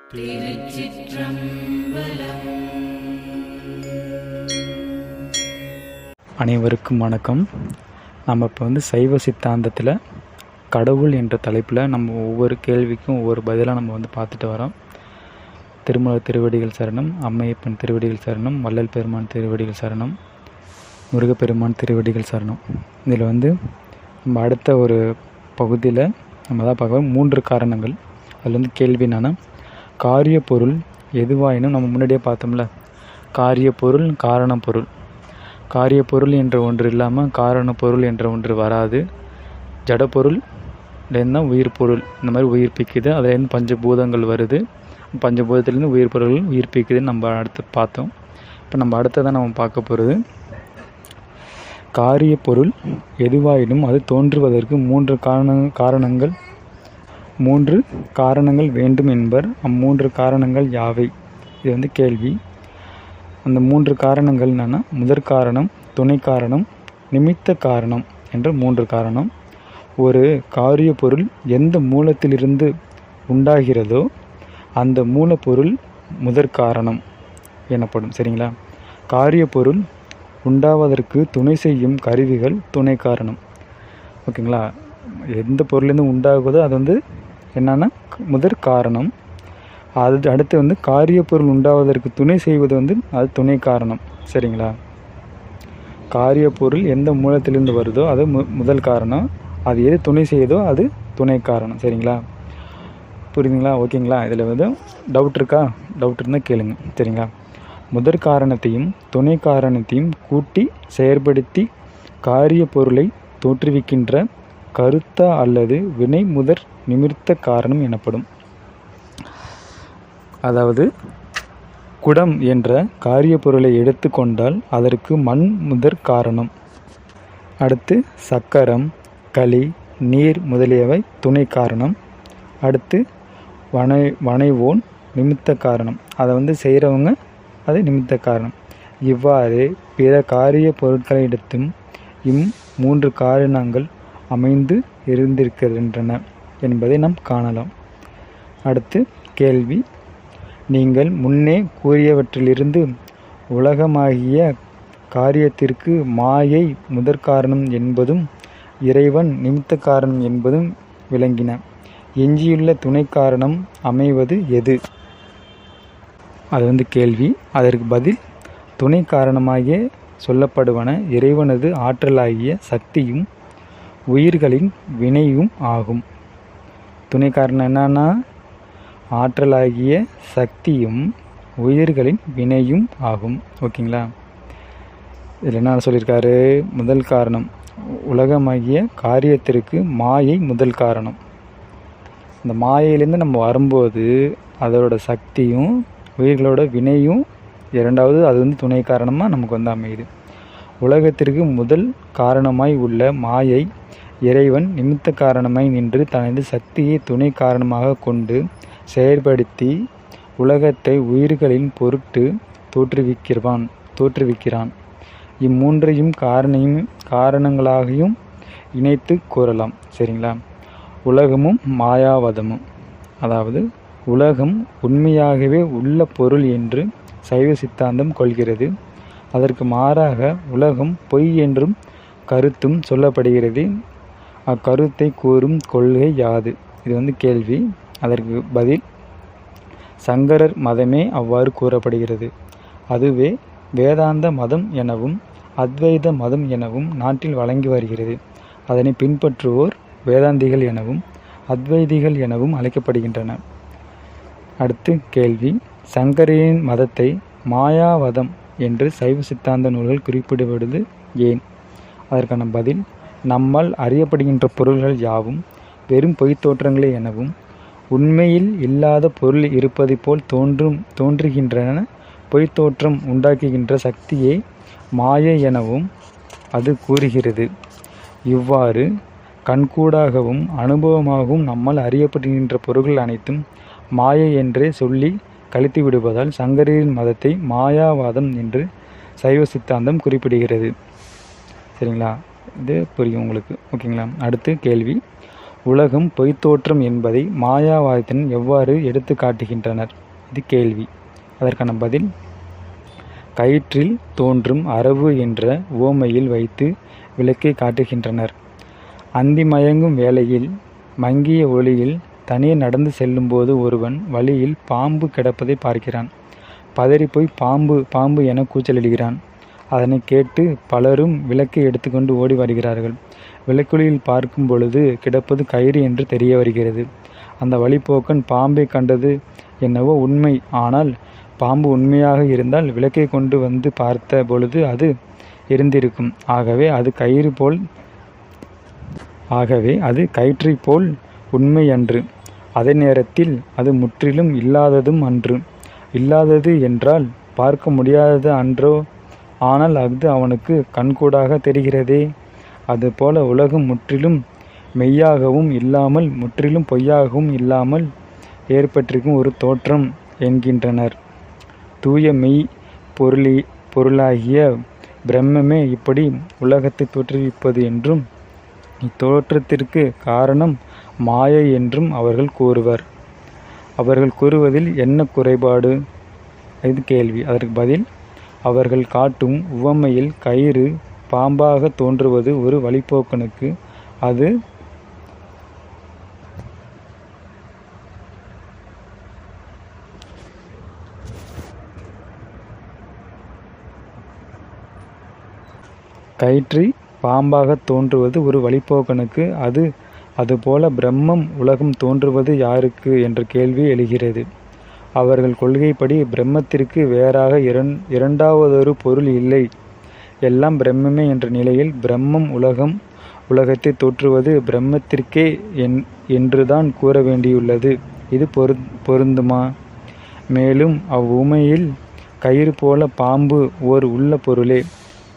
திருச்சிற்றம்பலம். அனைவருக்கும் வணக்கம். நம்ம இப்போ சைவ சித்தாந்தத்தில் கடவுள் என்ற தலைப்பில் நம்ம ஒவ்வொரு கேள்விக்கும் ஒவ்வொரு பதிலாக நம்ம பார்த்துட்டு வரோம். திருமல திருவடிகள் சரணம், அம்மையப்பன் திருவடிகள் சரணம், வள்ளல் பெருமான் திருவடிகள் சரணம், முருகப்பெருமான் திருவடிகள் சரணம். இதில் நம்ம அடுத்த ஒரு பகுதியில் நம்ம தான் பார்க்க 3 காரணங்கள். அதில் கேள்வி என்னன்னா, காரிய பொருள் எதுவாயினும் நம்ம முன்னாடியே பார்த்தோம்ல, காரிய பொருள் காரண பொருள். காரிய பொருள் என்ற ஒன்று இல்லாமல் காரண பொருள் என்ற ஒன்று வராது. ஜடப்பொருள் தான் உயிர் பொருள், இந்த மாதிரி உயிர்ப்பிக்குது. அதுலேருந்து பஞ்சபூதங்கள் வருது, பஞ்சபூதத்துலேருந்து உயிர் பொருள்கள் உயிர்ப்பிக்குதுன்னு நம்ம அடுத்து பார்த்தோம். இப்போ நம்ம அடுத்ததான் நம்ம பார்க்க போகிறது, காரிய பொருள் எதுவாயினும் அது தோன்றுவதற்கு 3 காரணங்கள் வேண்டும் என்பர். 3 காரணங்கள் யாவை? இது கேள்வி. அந்த 3 காரணங்கள் என்னென்னா, முதற் காரணம், துணை காரணம், நிமித்த காரணம் என்ற 3 காரணம். ஒரு காரிய பொருள் எந்த மூலத்திலிருந்து உண்டாகிறதோ அந்த மூலப்பொருள் முதற் காரணம் எனப்படும். சரிங்களா? காரிய பொருள் உண்டாவதற்கு துணை செய்யும் கருவிகள் துணை காரணம். ஓகேங்களா? எந்த பொருள்லேருந்து உண்டாகுதோ அது என்னன்னா முதற் காரணம். அது அடுத்து காரிய பொருள் உண்டாவதற்கு துணை செய்வது அது துணை காரணம். சரிங்களா? காரிய பொருள் எந்த மூலத்திலிருந்து வருதோ அது முதல் காரணம், அது எது துணை செய்யுதோ அது துணை காரணம். சரிங்களா? புரியுதுங்களா? ஓகேங்களா? இதில் டவுட் இருக்கா? டவுட் இருந்தால் கேளுங்க. சரிங்களா? முதற் காரணத்தையும் துணை காரணத்தையும் கூட்டி செயற்படுத்தி காரிய பொருளை தோற்றுவிக்கின்ற கருத்தா அல்லது வினை முதற் நிமித்த காரணம் எனப்படும். அதாவது குடம் என்ற காரிய பொருளை எடுத்து கொண்டால் அதற்கு மண் முதற் காரணம். அடுத்து சக்கரம், களி, நீர் முதலியவை துணை காரணம். அடுத்து வனைவோன் நிமித்த காரணம். அதை செய்கிறவங்க அது நிமித்த காரணம். இவ்வாறு பிற காரிய பொருட்களிடத்தும் 3 காரணங்கள் அமைந்து இருந்திருக்கின்றன என்பதை நாம் காணலாம். அடுத்து கேள்வி, நீங்கள் முன்னே கூறியவற்றிலிருந்து உலகமாகிய காரியத்திற்கு மாயை முதற்காரணம் என்பதும் இறைவன் நிமித்த காரணம் என்பதும் விளங்கின. எஞ்சியுள்ள துணை காரணம் அமைவது எது? அது கேள்வி. அதற்கு பதில், துணை காரணமாகிய சொல்லப்படுவன இறைவனது ஆற்றலாகிய சக்தியும் உயிர்களின் வினையும் ஆகும். துணை காரணம் என்னன்னா, ஆற்றலாகிய சக்தியும் உயிர்களின் வினையும் ஆகும். ஓகேங்களா? இதில் என்ன சொல்லியிருக்காரு? முதல் காரணம், உலகமாகிய காரியத்திற்கு மாயை முதல் காரணம். இந்த மாயையிலேருந்து நம்ம வரும்போது அதோட சக்தியும் உயிர்களோட வினையும் இரண்டாவது அது துணை காரணமாக நமக்கு அமையுது. உலகத்திற்கு முதல் காரணமாய் உள்ள மாயை இறைவன் நிமித்த காரணமாய் நின்று தனது சக்தியை துணை காரணமாக கொண்டு செயற்படுத்தி உலகத்தை உயிர்களின் பொருட்டு தோற்றுவிக்கிறான். இம்மூன்றையும் காரணங்களாகவும் இணைத்து கூறலாம். சரிங்களா? உலகமும் மாயாவதமும். அதாவது உலகம் உண்மையாகவே உள்ள பொருள் என்று சைவ சித்தாந்தம் கொள்கிறது. அதற்கு மாறாக உலகம் பொய் என்றும் கருத்தும் சொல்லப்படுகிறது. அக்கருத்தை கூறும் கொள்கை யாது? இது கேள்வி. அதற்கு பதில், சங்கரர் மதமே அவ்வாறு கூறப்படுகிறது. அதுவே வேதாந்த மதம் எனவும் அத்வைத மதம் எனவும் நாட்டில் வழங்கி வருகிறது. அதனை பின்பற்றுவோர் வேதாந்திகள் எனவும் அத்வைதிகள் எனவும் அழைக்கப்படுகின்றனர். அடுத்து கேள்வி, சங்கரின் மதத்தை மாயாவதம் என்று சைவ சித்தாந்த நூல்கள் குறிப்பிடுவது ஏன்? அதற்கான பதில், நம்மால் அறியப்படுகின்ற பொருள்கள் யாவும் வெறும் பொய்த் தோற்றங்களே எனவும் உண்மையில் இல்லாத பொருள் இருப்பதை போல் தோன்றுகின்றன பொய்த் தோற்றம் உண்டாக்குகின்ற சக்தியே மாயை எனவும் அது கூறுகிறது. இவ்வாறு கண்கூடாகவும் அனுபவமாகவும் நம்மால் அறியப்படுகின்ற பொருள்கள் அனைத்தும் மாயை என்றே சொல்லி கழித்து விடுவதால் சங்கரின் மதத்தை மாயாவாதம் என்று சைவ சித்தாந்தம் குறிப்பிடுகிறது. சரிங்களா? இது புரியும் உங்களுக்கு. ஓகேங்களா? அடுத்து கேள்வி, உலகம் பொய்த்தோற்றம் என்பதை மாயாவாதத்தினர் எவ்வாறு எடுத்து காட்டுகின்றனர்? இது கேள்வி. அதற்கான பதில், கயிற்றில் தோன்றும் அரவு என்ற உவமையில் வைத்து விளக்கை காட்டுகின்றனர். அந்தி மயங்கும் வேளையில் மங்கிய ஒளியில் தனியே நடந்து செல்லும்போது ஒருவன் வழியில் பாம்பு கிடப்பதை பார்க்கிறான். பதறிப்போய் பாம்பு பாம்பு என கூச்சலிடுகிறான். அதனை கேட்டு பலரும் விளக்கை எடுத்துக்கொண்டு ஓடி வருகிறார்கள். விளக்குகளில் பார்க்கும் பொழுது கிடப்பது கயிறு என்று தெரிய வருகிறது. அந்த வழிப்போக்கன் பாம்பை கண்டது என்னவோ உண்மை. ஆனால் பாம்பு உண்மையாக இருந்தால் விளக்கை கொண்டு வந்து பார்த்த பொழுது அது இருந்திருக்கும். ஆகவே அது கயிற்றை போல் உண்மை அன்று. அதே நேரத்தில் அது முற்றிலும் இல்லாததும் அன்று. இல்லாதது என்றால் பார்க்க முடியாதது அன்றோ? ஆனால் அது அவனுக்கு கண்கூடாக தெரிகிறதே. அதுபோல உலகம் முற்றிலும் மெய்யாகவும் இல்லாமல் முற்றிலும் பொய்யாகவும் இல்லாமல் ஏற்பட்டிருக்கும் ஒரு தோற்றம் என்கின்றனர். தூய மெய் பொருளாகிய பிரம்மமே இப்படி உலகத்தை தோற்றுவிப்பது என்றும் இத்தோற்றத்திற்கு காரணம் மாயை என்றும் அவர்கள் கூறுவர். அவர்கள் கூறுவதில் என்ன குறைபாடு? இது கேள்வி. அதற்கு பதில், அவர்கள் காட்டும் உவமையில் கயிறு பாம்பாக தோன்றுவது ஒரு வழிப்போக்கனுக்கு அது அதுபோல பிரம்மம் உலகம் தோன்றுவது யாருக்கு என்ற கேள்வி எழுகிறது. அவர்கள் கொள்கைப்படி பிரம்மத்திற்கு வேறாக இரண்டாவதொரு பொருள் இல்லை, எல்லாம் பிரம்மமே என்ற நிலையில் பிரம்மம் உலகத்தை தோற்றுவது பிரம்மத்திற்கே என்றுதான் கூற வேண்டியுள்ளது. இது பொருந்துமா? மேலும் அவ்வுமையில் கயிறு போல பாம்பு ஓர் உள்ள பொருளே.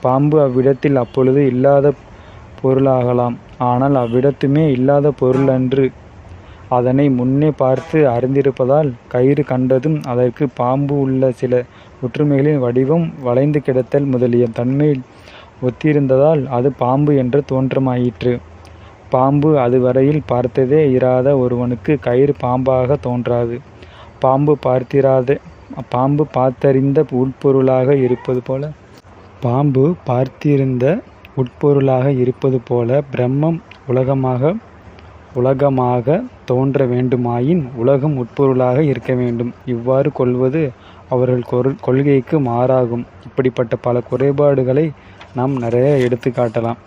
பாம்பு அவ்விடத்தில் அப்பொழுது இல்லாத பொருளாகலாம். ஆனால் அவ்விடத்துமே இல்லாத பொருளன்று. அதனை முன்னே பார்த்து அறிந்திருப்பதால் கயிறு கண்டதும் அதற்கு பாம்பு உள்ள சில ஒற்றுமைகளின் வடிவம், வளைந்து கிடத்தல் முதலிய தன்மையில் ஒத்திருந்ததால் அது பாம்பு என்ற தோற்றமாயிற்று. பாம்பு அதுவரையில் பார்த்ததே இராத ஒருவனுக்கு கயிறு பாம்பாக தோன்றாது. பாம்பு பார்த்தறிந்த உட்பொருளாக இருப்பது போல பிரம்மம் உலகமாக தோன்ற வேண்டுமாயின் உலகம் உட்பொருளாக இருக்க வேண்டும். இவ்வாறு கொள்வது அவர்கள் கொள்கைக்கு மாறாகும். இப்படிப்பட்ட பல குறைபாடுகளை நாம் நிறைய எடுத்து காட்டலாம்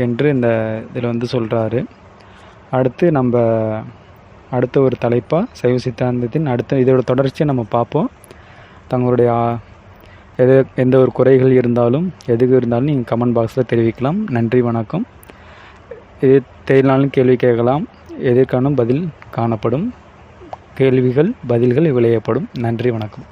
என்று இதில் சொல்கிறாரு. அடுத்து நம்ம அடுத்த ஒரு தலைப்பாக சைவ சித்தாந்தத்தின் இதோட தொடர்ச்சியை நம்ம பார்ப்போம். தங்களுடைய எந்த ஒரு குறைகள் இருந்தாலும் நீங்கள் கமெண்ட் பாக்ஸில் தெரிவிக்கலாம். நன்றி, வணக்கம். இது தேடினாலும் கேள்வி கேட்கலாம். எதற்கான பதில் காணப்படும். கேள்விகள் பதில்கள் விளையப்படும். நன்றி, வணக்கம்.